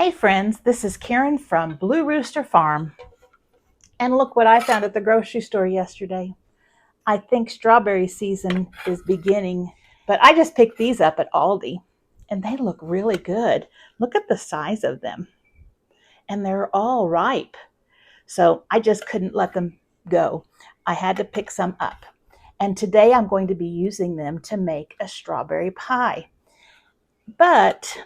Hey friends, this is Karen from Blue Rooster Farm. And look what I found at the grocery store yesterday. I think strawberry season is beginning, but I just picked these up at Aldi and they look really good. Look at the size of them. And they're all ripe. So I just couldn't let them go. I had to pick some up. And today I'm going to be using them to make a strawberry pie. But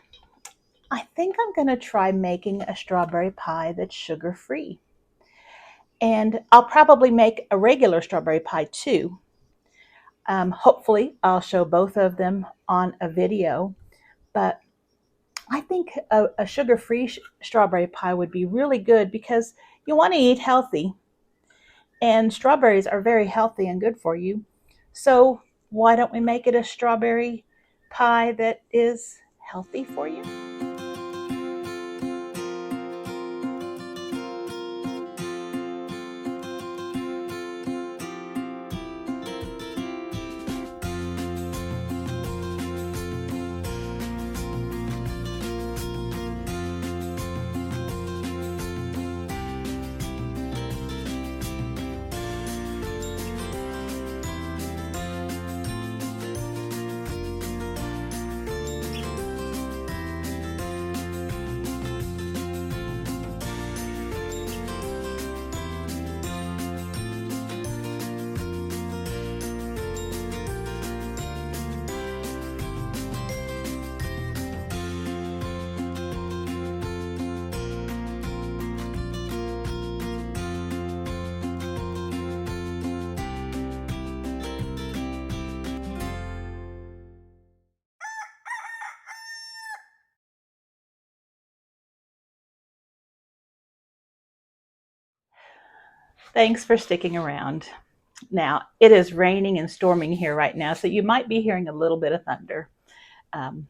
I think I'm going to try making a strawberry pie that's sugar-free. And I'll probably make a regular strawberry pie too. Hopefully I'll show both of them on a video, but I think a sugar-free strawberry pie would be really good because you want to eat healthy, and strawberries are very healthy and good for you. So why don't we make it a strawberry pie that is healthy for you? Thanks for sticking around. Now, it is raining and storming here right now, so you might be hearing a little bit of thunder. Um,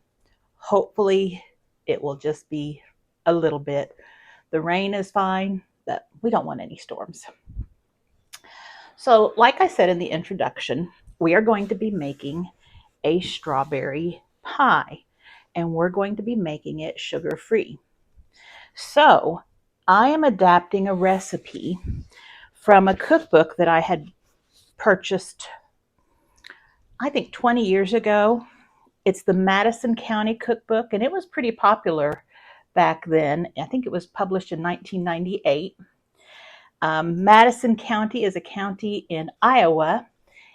Hopefully, it will just be a little bit. The rain is fine, but we don't want any storms. So, like I said in the introduction, we are going to be making a strawberry pie, and we're going to be making it sugar-free. So, I am adapting a recipe from a cookbook that I had purchased, I think 20 years ago. It's the Madison County Cookbook, and it was pretty popular back then. I think it was published in 1998. Madison County is a county in Iowa,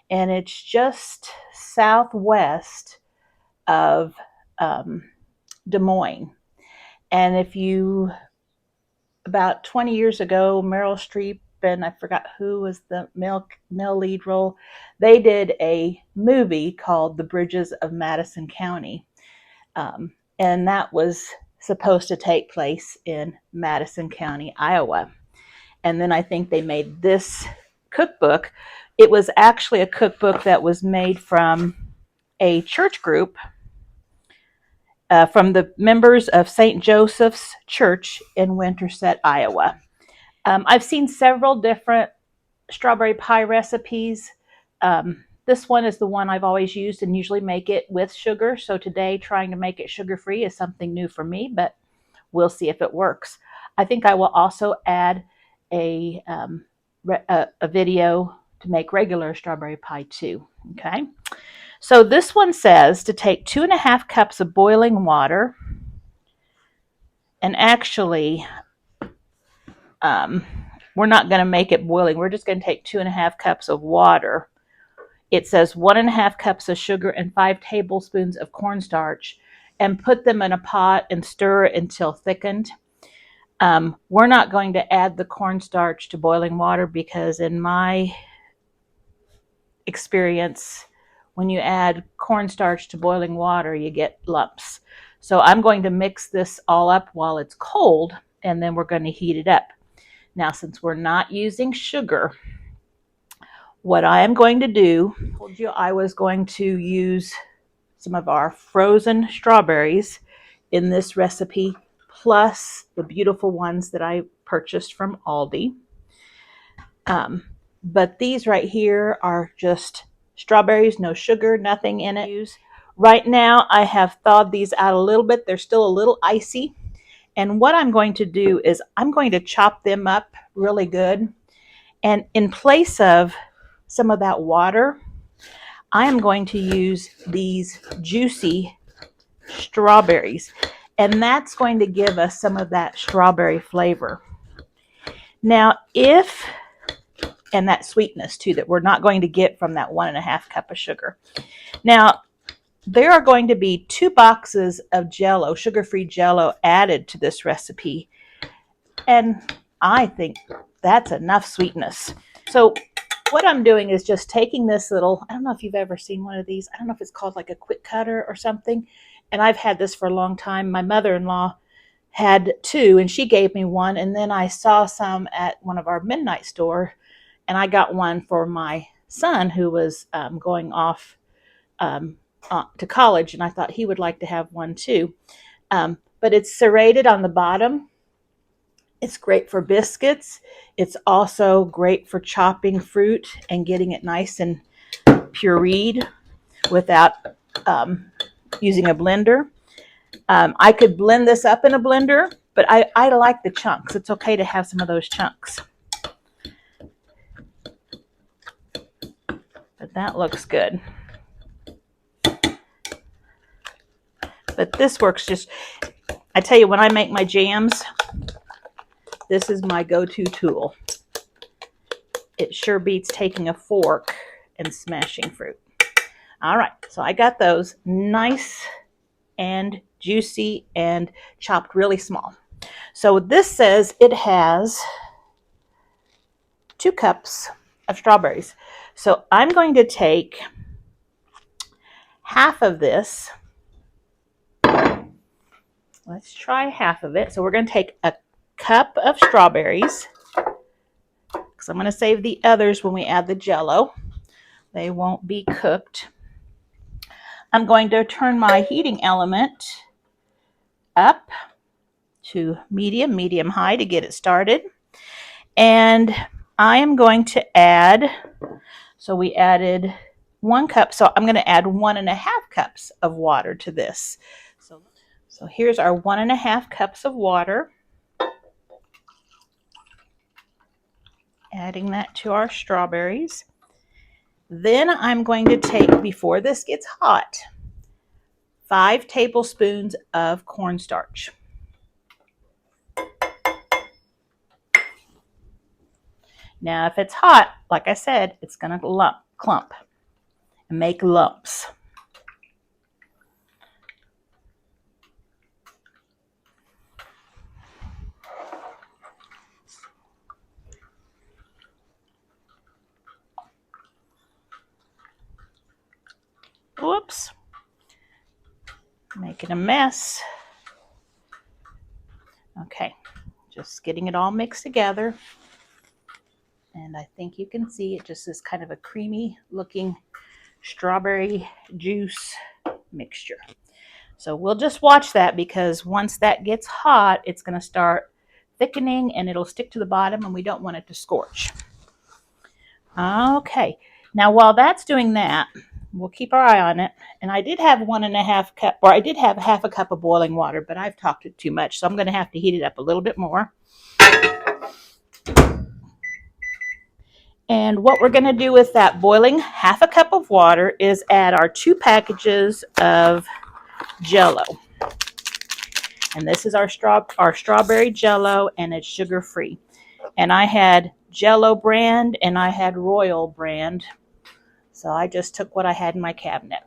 and it's just southwest of Des Moines. And about 20 years ago, Meryl Streep and I forgot who was the male lead role, they did a movie called The Bridges of Madison County. And that was supposed to take place in Madison County, Iowa. And then I think they made this cookbook. It was actually a cookbook that was made from a church group, from the members of St. Joseph's Church in Winterset, Iowa. I've seen several different strawberry pie recipes. This one is the one I've always used and usually make it with sugar. So today, trying to make it sugar-free is something new for me, but we'll see if it works. I think I will also add a video to make regular strawberry pie too. Okay. So this one says to take 2.5 cups of boiling water, and actually, we're not going to make it boiling. We're just going to take 2.5 cups of water. It says 1.5 cups of sugar and 5 tablespoons of cornstarch, and put them in a pot and stir it until thickened. We're not going to add the cornstarch to boiling water because in my experience, when you add cornstarch to boiling water, you get lumps. So I'm going to mix this all up while it's cold, and then we're going to heat it up. Now, since we're not using sugar, what I am going to do, I told you I was going to use some of our frozen strawberries in this recipe, plus the beautiful ones that I purchased from Aldi. But these right here are just strawberries, no sugar, nothing in it. Right now, I have thawed these out a little bit. They're still a little icy, And what I'm going to do is I'm going to chop them up really good. And in place of some of that water, I am going to use these juicy strawberries. And that's going to give us some of that strawberry flavor. Now, and that sweetness too, that we're not going to get from that 1.5 cup of sugar. Now, there are going to be 2 boxes of Jell-O, sugar-free Jell-O, added to this recipe. And I think that's enough sweetness. So what I'm doing is just taking this little, I don't know if you've ever seen one of these. I don't know if it's called like a quick cutter or something. And I've had this for a long time. My mother-in-law had 2 and she gave me one. And then I saw some at one of our midnight store. And I got one for my son who was going off to college. And I thought he would like to have one too. But it's serrated on the bottom. It's great for biscuits. It's also great for chopping fruit and getting it nice and pureed without using a blender. I could blend this up in a blender, but I like the chunks. It's okay to have some of those chunks. But that looks good. But this works just, I tell you, when I make my jams, this is my go-to tool. It sure beats taking a fork and smashing fruit. All right, so I got those nice and juicy and chopped really small. So this says it has 2 cups of strawberries. So I'm going to take half of this. Let's try half of it. So we're going to take a cup of strawberries, because I'm going to save the others when we add the Jell-O. They won't be cooked. I'm going to turn my heating element up to medium high to get it started. And I am going to add, so we added 1 cup, so I'm going to add 1.5 cups of water to this. So here's our 1.5 cups of water. Adding that to our strawberries. Then I'm going to take, before this gets hot, 5 tablespoons of cornstarch. Now, if it's hot, like I said, it's going to clump and make lumps. Whoops. Making a mess. Okay, just getting it all mixed together. And I think you can see it just is kind of a creamy looking strawberry juice mixture. So we'll just watch that, because once that gets hot, it's going to start thickening and it'll stick to the bottom, and we don't want it to scorch. Okay, now while that's doing that, we'll keep our eye on it. And I did have 1.5 cup, or I did have half a cup of boiling water, but I've talked it too much, so I'm going to have to heat it up a little bit more. And what we're going to do with that boiling half a cup of water is add our 2 packages of Jell-O. And this is our strawberry Jell-O, and it's sugar-free. And I had Jell-O brand and I had Royal brand. So I just took what I had in my cabinet.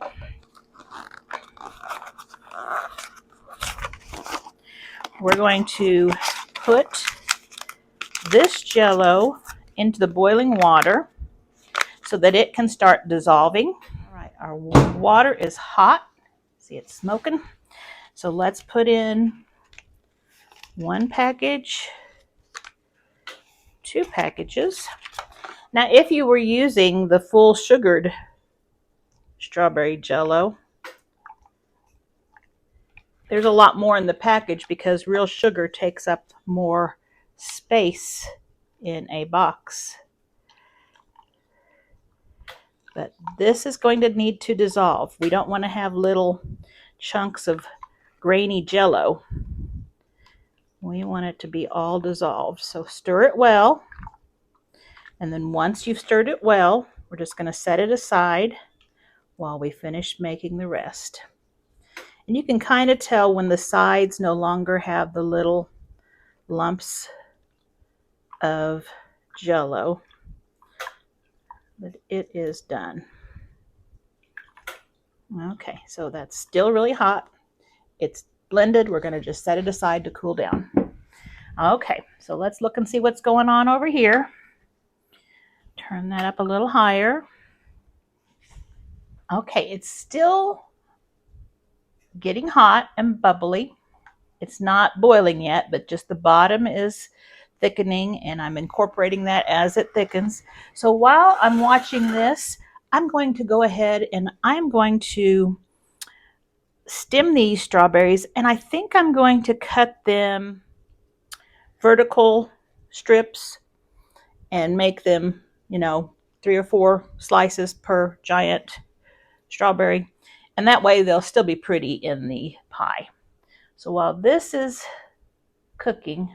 We're going to put this Jell-O into the boiling water so that it can start dissolving. All right, our water is hot. See, it's smoking. So let's put in 1 package, 2 packages. Now, if you were using the full sugared strawberry Jell-O, there's a lot more in the package, because real sugar takes up more space in a box. But this is going to need to dissolve. We don't want to have little chunks of grainy Jell-O. We want it to be all dissolved. So stir it well. And then once you've stirred it well, we're just going to set it aside while we finish making the rest. And you can kind of tell when the sides no longer have the little lumps of Jell-O that it is done. Okay, so that's still really hot. It's blended. We're going to just set it aside to cool down. Okay, so let's look and see what's going on over here. Turn that up a little higher. Okay, it's still getting hot and bubbly. It's not boiling yet, but just the bottom is thickening, and I'm incorporating that as it thickens. So while I'm watching this, I'm going to go ahead and I'm going to stem these strawberries, and I think I'm going to cut them vertical strips and make them, 3 or 4 slices per giant strawberry. And that way they'll still be pretty in the pie. So while this is cooking,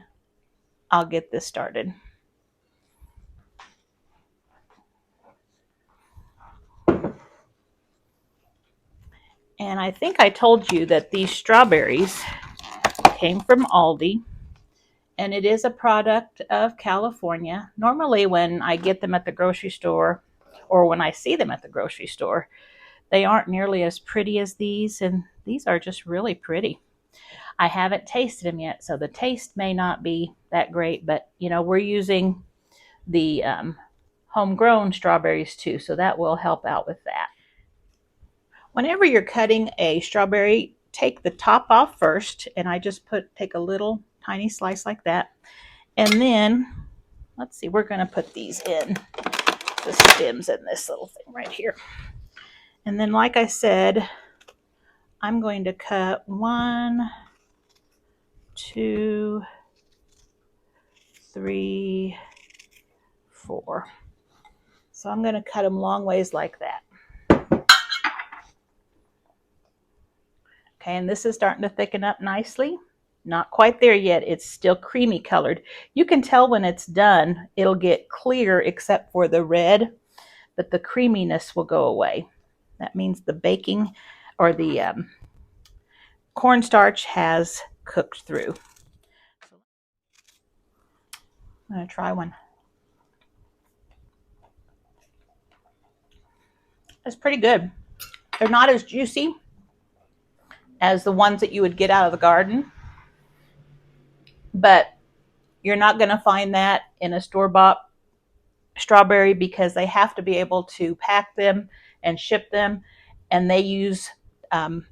I'll get this started. And I think I told you that these strawberries came from Aldi, and it is a product of California. Normally when I get them at the grocery store, or when I see them at the grocery store, they aren't nearly as pretty as these, and these are just really pretty. I haven't tasted them yet, so the taste may not be that great, but we're using the homegrown strawberries too, so that will help out with that. Whenever you're cutting a strawberry, take the top off first, and I just take a little tiny slice like that. And then, let's see, we're going to put these in the stems in this little thing right here. And then, like I said, I'm going to cut 1, 2, 3, 4. So I'm going to cut them long ways like that. Okay, and this is starting to thicken up nicely. Not quite there yet. It's still creamy colored. You can tell when it's done, it'll get clear except for the red, but the creaminess will go away. That means the baking or the cornstarch has cooked through. I'm going to try one. It's pretty good. They're not as juicy as the ones that you would get out of the garden, but you're not going to find that in a store-bought strawberry because they have to be able to pack them and ship them, and they use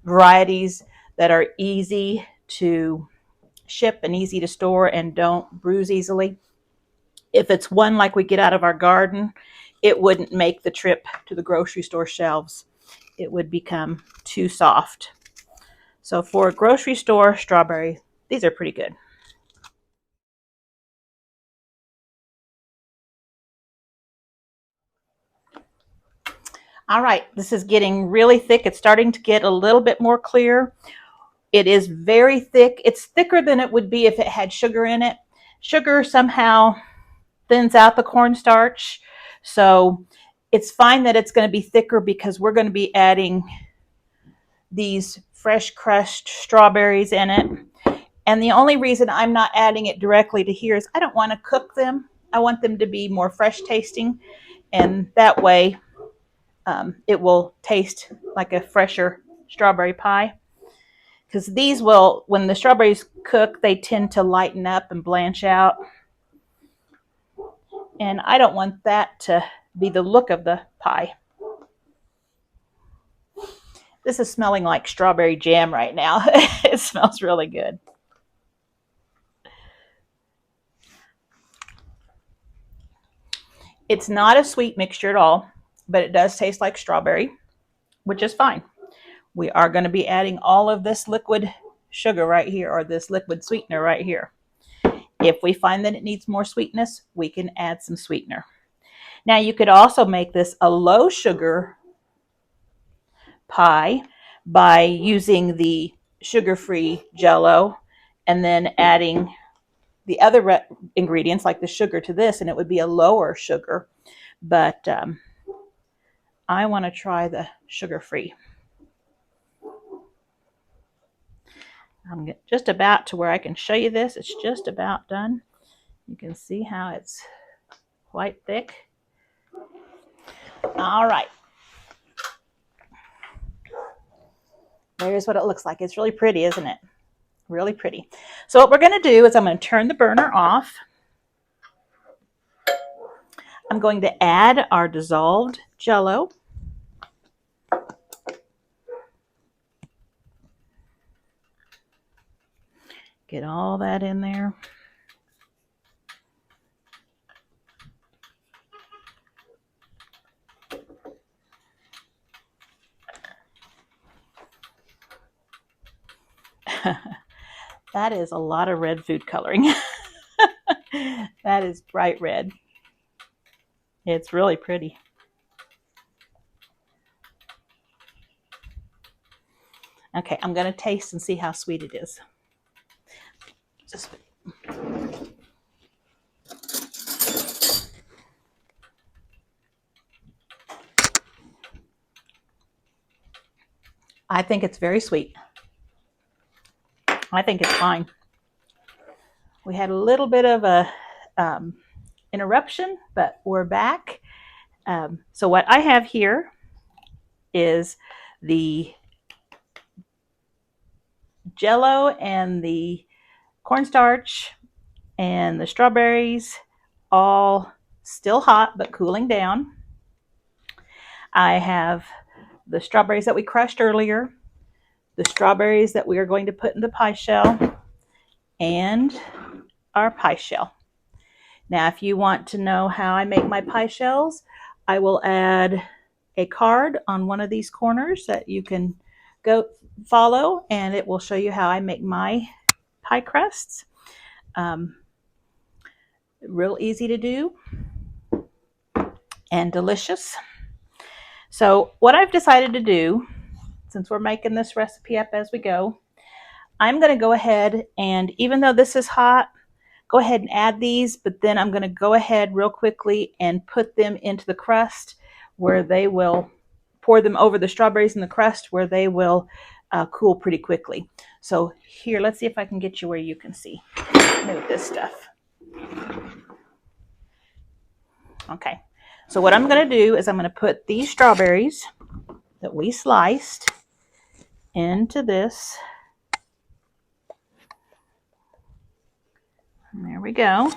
varieties that are easy to ship and easy to store and don't bruise easily. If it's one like we get out of our garden, it wouldn't make the trip to the grocery store shelves. It would become too soft. So for a grocery store strawberry, these are pretty good. All right, this is getting really thick. It's starting to get a little bit more clear. It is very thick. It's thicker than it would be if it had sugar in it. Sugar somehow thins out the cornstarch. So it's fine that it's going to be thicker because we're going to be adding these fresh crushed strawberries in it. And the only reason I'm not adding it directly to here is I don't want to cook them. I want them to be more fresh tasting. And that way it will taste like a fresher strawberry pie. Because these will, when the strawberries cook, they tend to lighten up and blanch out. And I don't want that to be the look of the pie. This is smelling like strawberry jam right now. It smells really good. It's not a sweet mixture at all, but it does taste like strawberry, which is fine. We are going to be adding all of this liquid sugar right here, or this liquid sweetener right here. If we find that it needs more sweetness, we can add some sweetener. Now you could also make this a low sugar pie by using the sugar-free Jell-O and then adding the other ingredients like the sugar to this, and it would be a lower sugar. But I want to try the sugar-free. I'm just about to where I can show you this. It's just about done. You can see how it's quite thick. All right. There's what it looks like. It's really pretty, isn't it? Really pretty. So what we're going to do is I'm going to turn the burner off. I'm going to add our dissolved Jell-O. Get all that in there. That is a lot of red food coloring. That is bright red. It's really pretty. Okay, I'm going to taste and see how sweet it is. I think it's very sweet. I think it's fine. We had a little bit of a interruption, but we're back. So what I have here is the Jell-O and the cornstarch and the strawberries, all still hot but cooling down. I have the strawberries that we crushed earlier, the strawberries that we are going to put in the pie shell, and our pie shell. Now, if you want to know how I make my pie shells, I will add a card on one of these corners that you can go follow, and it will show you how I make my pie crusts. Real easy to do and delicious. So what I've decided to do, since we're making this recipe up as we go, I'm going to go ahead and, even though this is hot, go ahead and add these, but then I'm going to go ahead real quickly and put them into the crust where they will, pour them over the strawberries in the crust where they will cool pretty quickly. So here, let's see if I can get you where you can see. Move this stuff. Okay, so what I'm going to do is I'm going to put these strawberries that we sliced into this. And there we go.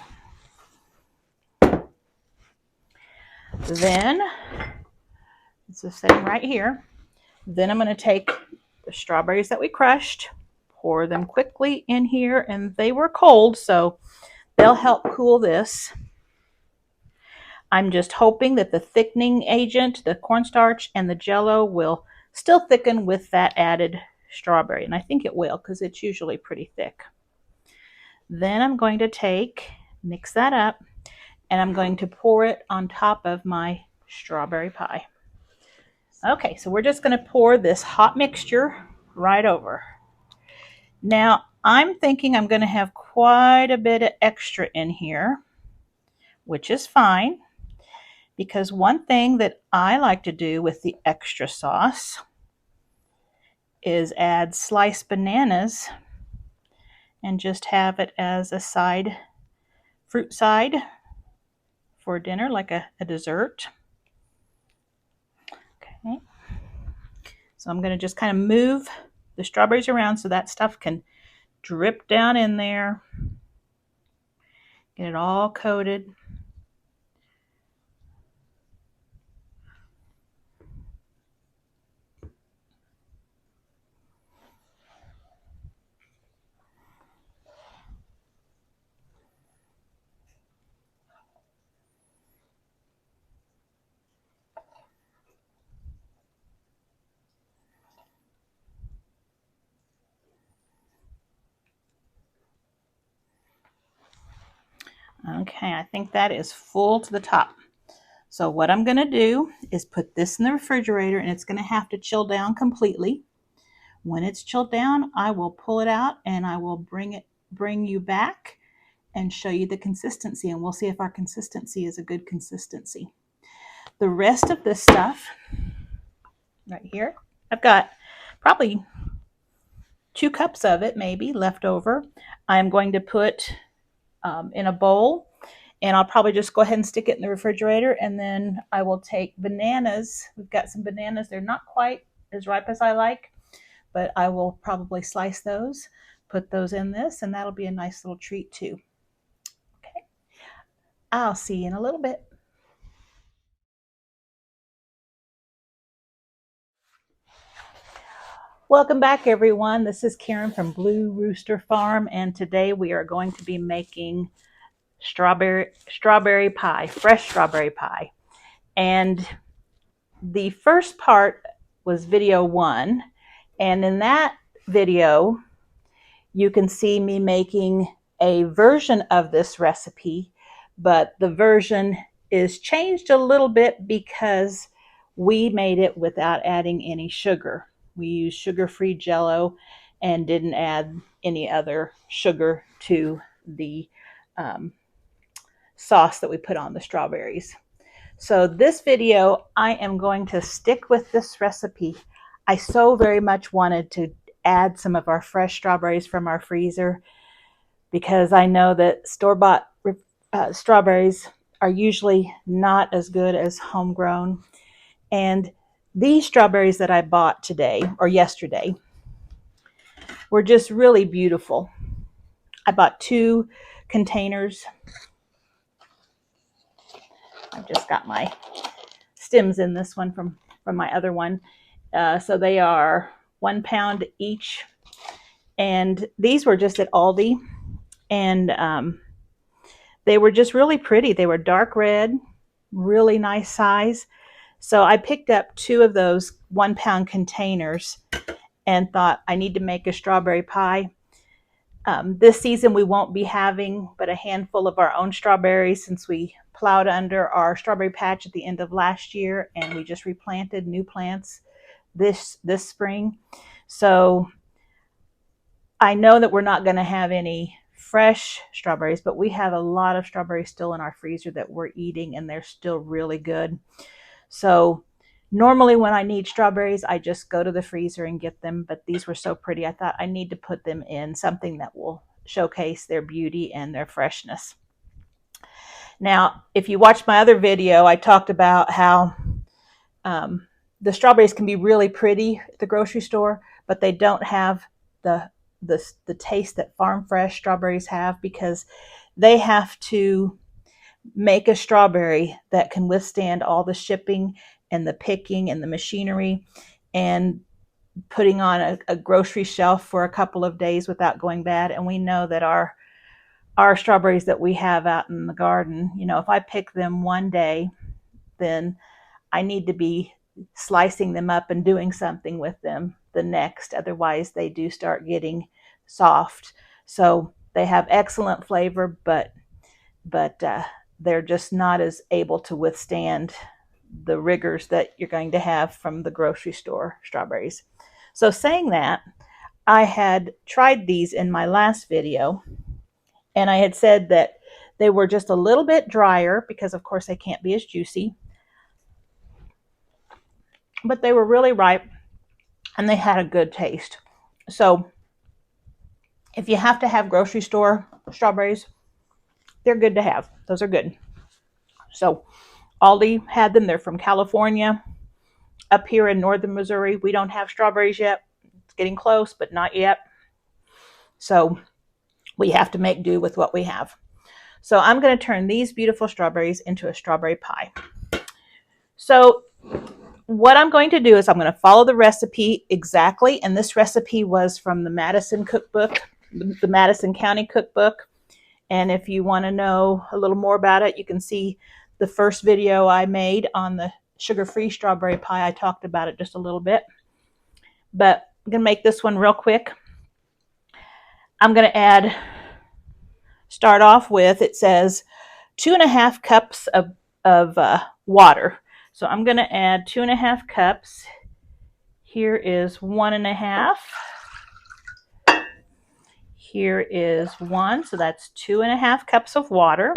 Then, it's the same right here. Then I'm going to take the strawberries that we crushed, pour them quickly in here, and they were cold, so they'll help cool this. I'm just hoping that the thickening agent, the cornstarch and the Jell-O, will still thicken with that added strawberry. And I think it will, because it's usually pretty thick. Then I'm going to mix that up, and I'm going to pour it on top of my strawberry pie. Okay, so we're just going to pour this hot mixture right over. Now, I'm thinking I'm going to have quite a bit of extra in here, which is fine. Because one thing that I like to do with the extra sauce is add sliced bananas and just have it as a side, fruit side for dinner, like a dessert. Okay. So I'm going to just kind of move the strawberries around so that stuff can drip down in there. Get it all coated. Okay, I think that is full to the top. So what I'm going to do is put this in the refrigerator, and it's going to have to chill down completely. When it's chilled down, I will pull it out and I will bring you back, and show you the consistency, and we'll see if our consistency is a good consistency. The rest of this stuff right here, I've got probably 2 cups of it maybe left over. I'm going to put in a bowl, and I'll probably just go ahead and stick it in the refrigerator, and then I will take bananas. We've got some bananas. They're not quite as ripe as I like, but I will probably slice those, put those in this, and that'll be a nice little treat too. Okay, I'll see you in a little bit. Welcome back, everyone. This is Karen from Blue Rooster Farm, and today we are going to be making strawberry pie, fresh strawberry pie. And the first part was video 1, and in that video you can see me making a version of this recipe, but the version is changed a little bit because we made it without adding any sugar. We used sugar-free Jello and didn't add any other sugar to the sauce that we put on the strawberries. So this video, I am going to stick with this recipe. I so very much wanted to add some of our fresh strawberries from our freezer because I know that store-bought strawberries are usually not as good as homegrown. And these strawberries that I bought today or yesterday were just really beautiful. I bought 2 containers. I've just got my stems in this one from my other one. So they are 1 pound each. And these were just at Aldi. And they were just really pretty. They were dark red, really nice size. So I picked up 2 of those 1 pound containers and thought I need to make a strawberry pie. This season we won't be having but a handful of our own strawberries since we plowed under our strawberry patch at the end of last year, and we just replanted new plants this spring. So I know that we're not going to have any fresh strawberries, but we have a lot of strawberries still in our freezer that we're eating, and they're still really good. So normally when I need strawberries, I just go to the freezer and get them, but these were so pretty, I thought I need to put them in something that will showcase their beauty and their freshness. Now, if you watched my other video, I talked about how the strawberries can be really pretty at the grocery store, but they don't have the taste that farm fresh strawberries have, because they have to make a strawberry that can withstand all the shipping and the picking and the machinery and putting on a grocery shelf for a couple of days without going bad. And we know that our strawberries that we have out in the garden, you know, if I pick them one day, then I need to be slicing them up and doing something with them the next. Otherwise, they do start getting soft. So they have excellent flavor, but they're just not as able to withstand the rigors that you're going to have from the grocery store strawberries. So saying that, I had tried these in my last video, and I had said that they were just a little bit drier because of course they can't be as juicy, but they were really ripe and they had a good taste. So if you have to have grocery store strawberries, they're good to have. Those are good. So Aldi had them. They're from California. Up here in northern Missouri, we don't have strawberries yet. It's getting close, but not yet. So we have to make do with what we have. So I'm going to turn these beautiful strawberries into a strawberry pie. So what I'm going to do is I'm going to follow the recipe exactly. And this recipe was from the Madison cookbook, the Madison County cookbook. And if you want to know a little more about it, you can see the first video I made on the sugar-free strawberry pie. I talked about it just a little bit. But I'm going to make this one real quick. I'm going to start off with, it says 2.5 cups of water. So I'm going to add 2.5 cups. Here is 1.5. Here is 1, so that's 2.5 cups of water.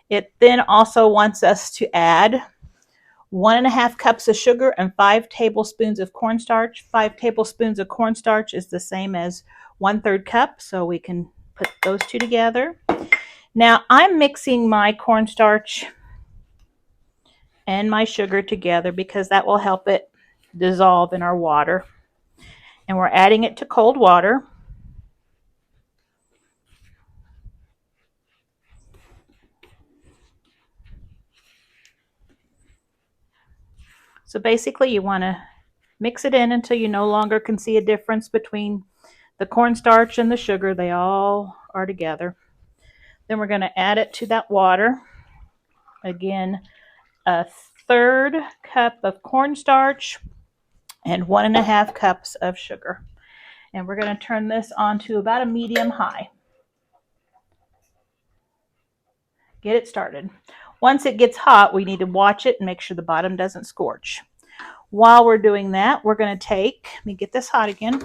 It then also wants us to add 1.5 cups of sugar and 5 tablespoons of cornstarch. 5 tablespoons of cornstarch is the same as 1/3 cup, so we can put those two together. Now I'm mixing my cornstarch and my sugar together because that will help it dissolve in our water. And we're adding it to cold water. So basically you want to mix it in until you no longer can see a difference between the cornstarch and the sugar. They all are together. Then we're going to add it to that water. Again, 1/3 cup of cornstarch and 1.5 cups of sugar. And we're going to turn this on to about a medium high. Get it started. Once it gets hot, we need to watch it and make sure the bottom doesn't scorch. While we're doing that, we're going to take, let me get this hot again.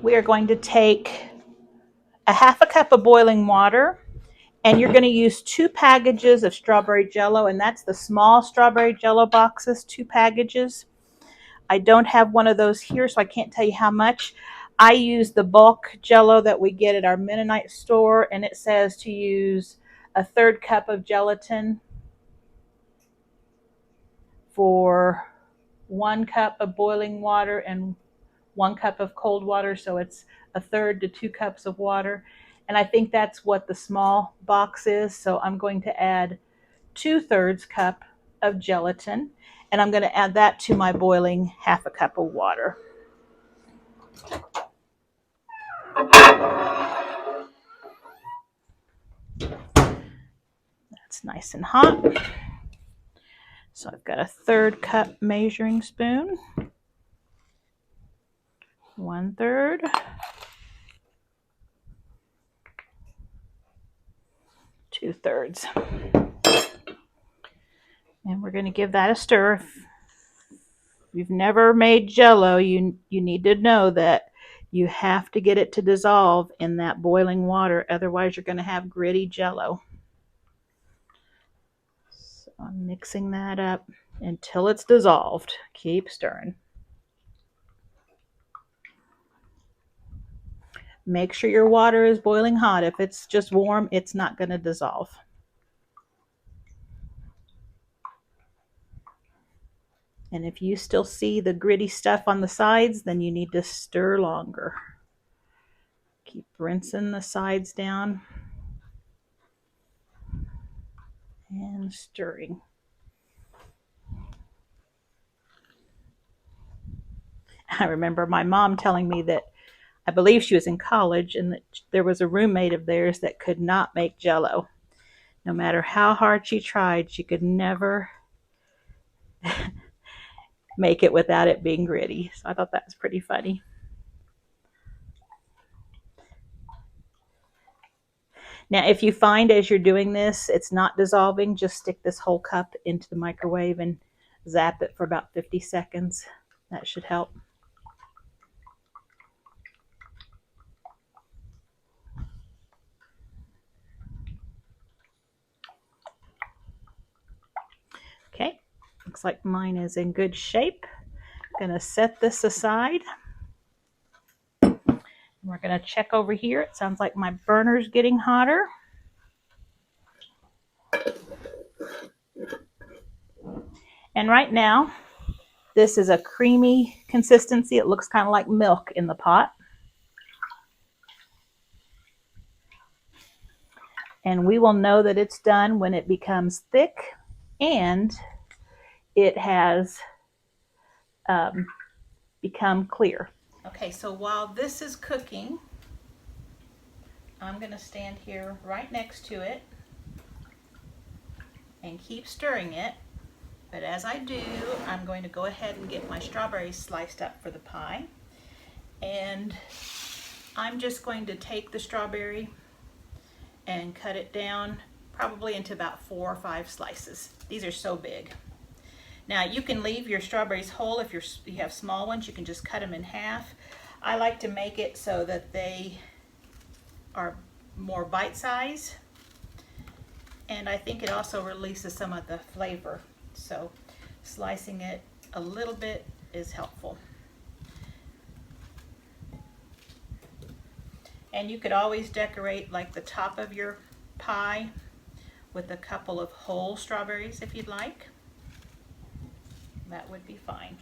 We are going to take 1/2 cup of boiling water, and you're going to use 2 packages of strawberry jello, and that's the small strawberry jello boxes, 2 packages. I don't have one of those here, so I can't tell you how much. I use the bulk jello that we get at our Mennonite store, and it says to use 1/3 cup of gelatin for 1 cup of boiling water and 1 cup of cold water, so it's 1/3 to 2 cups of water. And I think that's what the small box is, so I'm going to add 2/3 cup of gelatin, and I'm going to add that to my boiling 1/2 cup of water. That's nice and hot. So I've got a 1/3 cup measuring spoon, 1/3, 2/3. And we're going to give that a stir. If you've never made jello, you need to know that you have to get it to dissolve in that boiling water, otherwise you're going to have gritty jello. So I'm mixing that up until it's dissolved. Keep stirring. Make sure your water is boiling hot. If it's just warm, it's not going to dissolve. And if you still see the gritty stuff on the sides, then you need to stir longer. Keep rinsing the sides down and stirring. I remember my mom telling me that, I believe she was in college, and that there was a roommate of theirs that could not make jello. No matter how hard she tried, she could never make it without it being gritty. So I thought that was pretty funny. Now, if you find as you're doing this, it's not dissolving, just stick this whole cup into the microwave and zap it for about 50 seconds. That should help. Okay, looks like mine is in good shape. I'm going to set this aside. We're going to check over here. It sounds like my burner's getting hotter. And right now, this is a creamy consistency. It looks kind of like milk in the pot. And we will know that it's done when it becomes thick and it has become clear. Okay, so while this is cooking, I'm going to stand here right next to it and keep stirring it. But as I do, I'm going to go ahead and get my strawberries sliced up for the pie. And I'm just going to take the strawberry and cut it down probably into about 4 or 5 slices. These are so big. Now you can leave your strawberries whole. If you have small ones, you can just cut them in half. I like to make it so that they are more bite size, and I think it also releases some of the flavor. So slicing it a little bit is helpful. And you could always decorate like the top of your pie with a couple of whole strawberries if you'd like. That would be fine.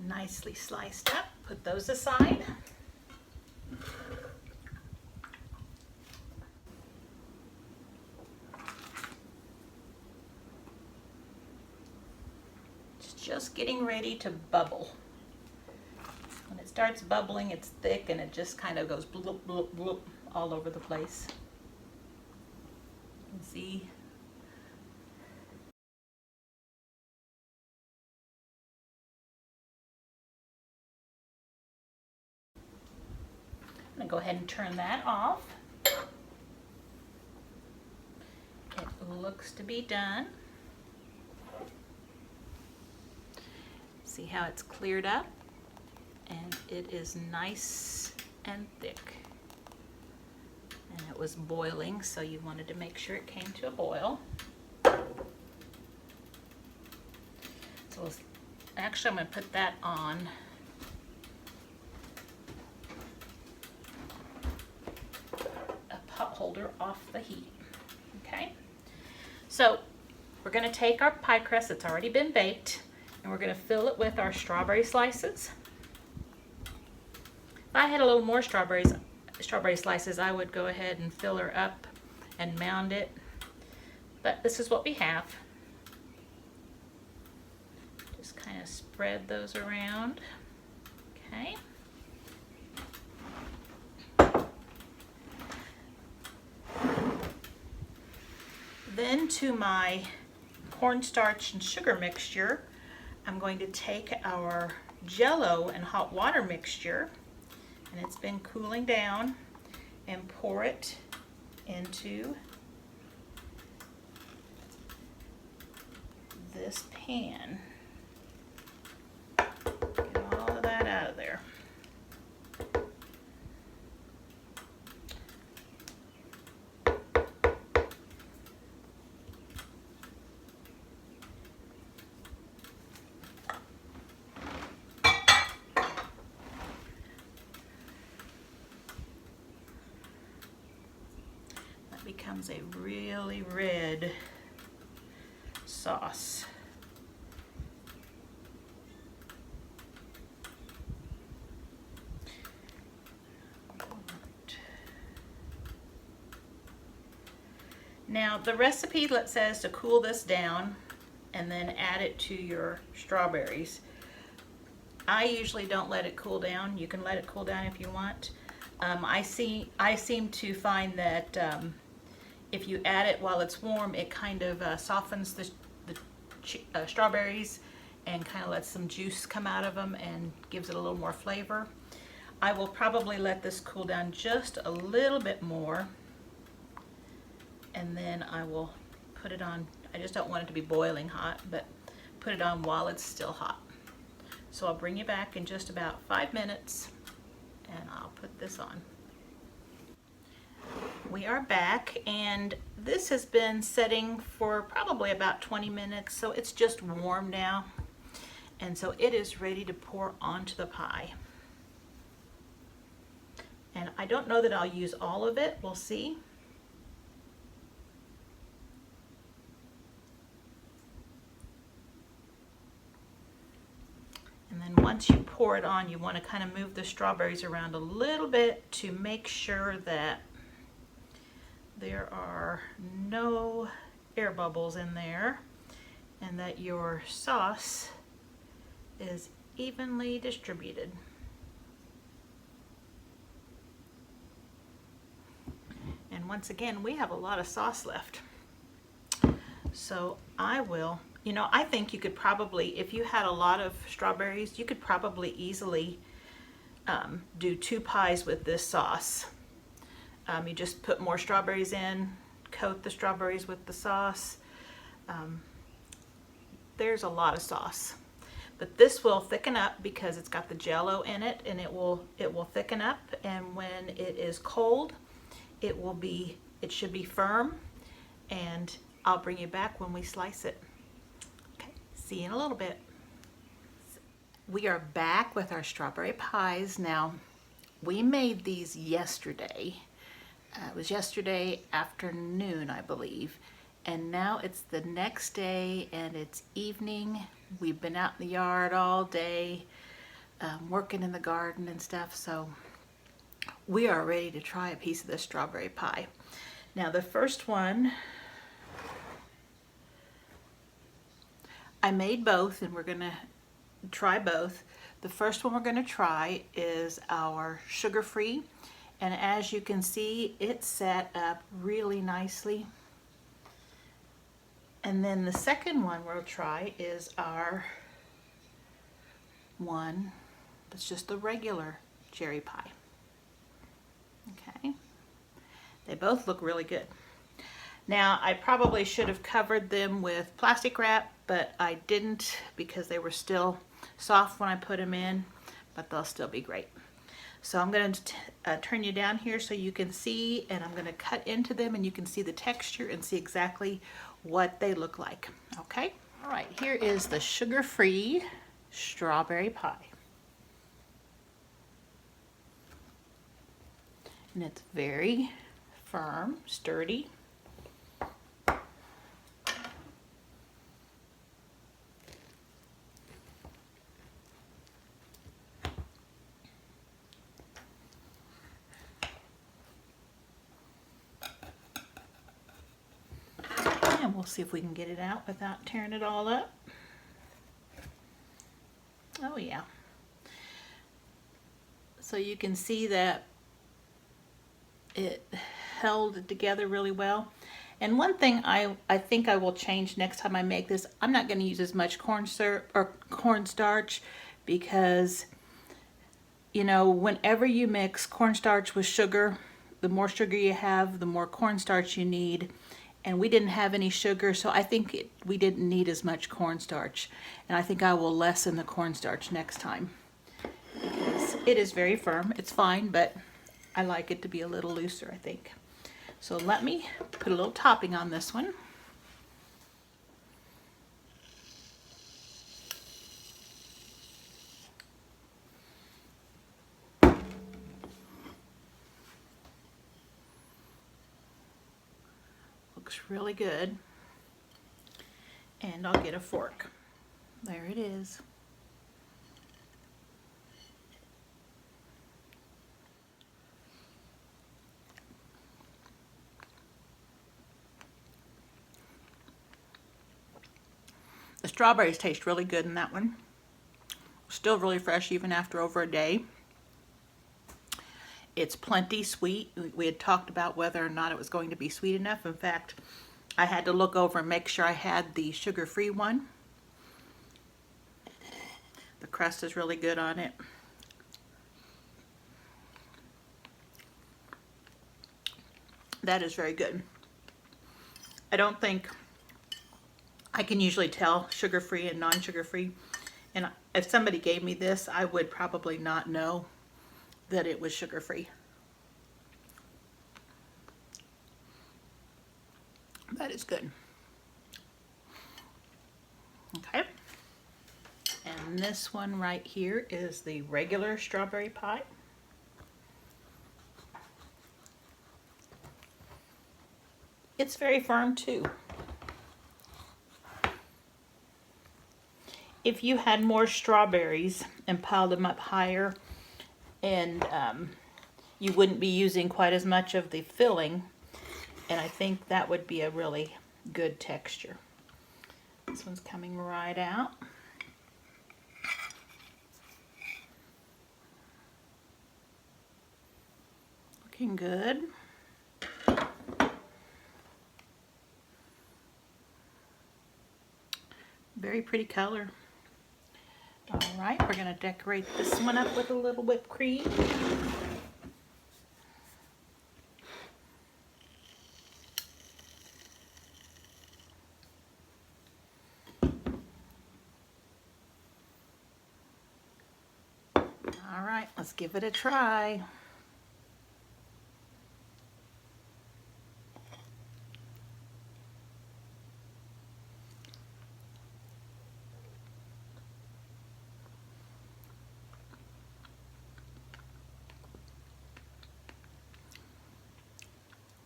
Nicely sliced up. Put those aside. It's just getting ready to bubble. When it starts bubbling, it's thick and it just kind of goes bloop, bloop, bloop all over the place. You can see. I'm going to go ahead and turn that off. It looks to be done. See how it's cleared up? And it is nice and thick. And it was boiling, so you wanted to make sure it came to a boil. So actually I'm going to put that on a pot holder off the heat. Okay, so we're going to take our pie crust that's already been baked and we're going to fill it with our strawberry slices. If I had a little more strawberry slices, I would go ahead and fill her up and mound it, but this is what we have. Just kind of spread those around. Okay. Then to my cornstarch and sugar mixture, I'm going to take our Jell-O and hot water mixture, and it's been cooling down, and pour it into this pan. Get all of that out of there. Becomes a really red sauce. Now the recipe says to cool this down and then add it to your strawberries. I usually don't let it cool down. You can let it cool down if you want. I seem to find that if you add it while it's warm, it kind of softens the strawberries and kind of lets some juice come out of them and gives it a little more flavor. I will probably let this cool down just a little bit more, and then I will put it on. I just don't want it to be boiling hot, but put it on while it's still hot. So I'll bring you back in just about 5 minutes and I'll put this on. We are back, and this has been setting for probably about 20 minutes, so it's just warm now, and so it is ready to pour onto the pie. And I don't know that I'll use all of it, we'll see. And then once you pour it on, you want to kind of move the strawberries around a little bit to make sure that there are no air bubbles in there and that your sauce is evenly distributed. And And once again, we have a lot of sauce left. So I will, I think you could probably, if you had a lot of strawberries, you could probably easily do 2 pies with this sauce. You just put more strawberries in, coat the strawberries with the sauce. There's a lot of sauce. But this will thicken up because it's got the Jell-O in it, and it will thicken up, and when it is cold, it should be firm, and I'll bring you back when we slice it. Okay, see you in a little bit. We are back with our strawberry pies. Now, we made these yesterday. It was yesterday afternoon, I believe. And now it's the next day and it's evening. We've been out in the yard all day, working in the garden and stuff. So we are ready to try a piece of this strawberry pie. Now the first one, I made both and we're gonna try both. The first one we're gonna try is our sugar-free. And as you can see, it's set up really nicely. And then the second one we'll try is our one that's just the regular cherry pie. Okay, they both look really good. Now I probably should have covered them with plastic wrap, but I didn't because they were still soft when I put them in, but they'll still be great. So I'm going to turn you down here so you can see, and I'm going to cut into them and you can see the texture and see exactly what they look like. Okay? All right, here is the sugar-free strawberry pie. And it's very firm, sturdy. And we'll see if we can get it out without tearing it all up. Oh yeah. So you can see that it held it together really well. And one thing I think I will change next time I make this, I'm not going to use as much corn syrup or cornstarch because, whenever you mix cornstarch with sugar, the more sugar you have, the more cornstarch you need. And we didn't have any sugar, so I think we didn't need as much cornstarch. And I think I will lessen the cornstarch next time because it is very firm. It's fine, but I like it to be a little looser, I think. So let me put a little topping on this one. Looks really good. And I'll get a fork. There it is. The strawberries taste really good in that one. Still really fresh even after over a day. It's plenty sweet. We had talked about whether or not it was going to be sweet enough. In fact, I had to look over and make sure I had the sugar-free one. The crust is really good on it. That is very good. I don't think I can usually tell sugar-free and non-sugar-free. And if somebody gave me this, I would probably not know that it was sugar-free. That is good. Okay. And this one right here is the regular strawberry pie. It's very firm too. If you had more strawberries and piled them up higher, and you wouldn't be using quite as much of the filling, and I think that would be a really good texture. This one's coming right out. Looking good. Very pretty color. All right, we're going to decorate this one up with a little whipped cream. All right, let's give it a try.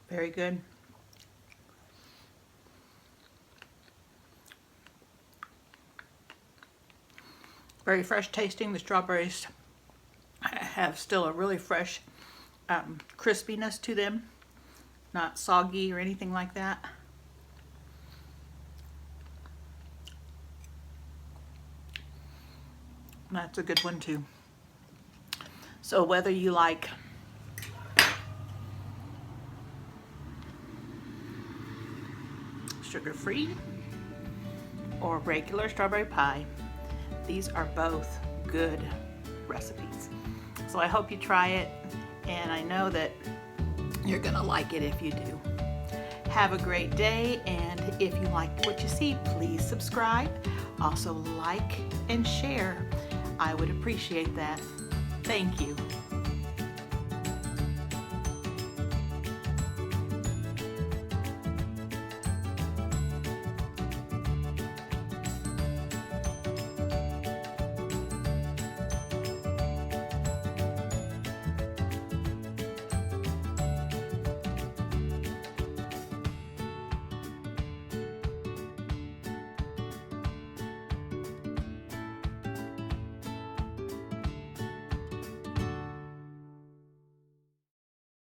Very good. Very fresh tasting. The strawberries have still a really fresh crispiness to them, not soggy or anything like that. That's a good one too. So whether you like sugar-free or regular strawberry pie, these are both good recipes. So I hope you try it, and I know that you're gonna like it if you do. Have a great day, and if you liked what you see, please subscribe. Also like and share. I would appreciate that. Thank you.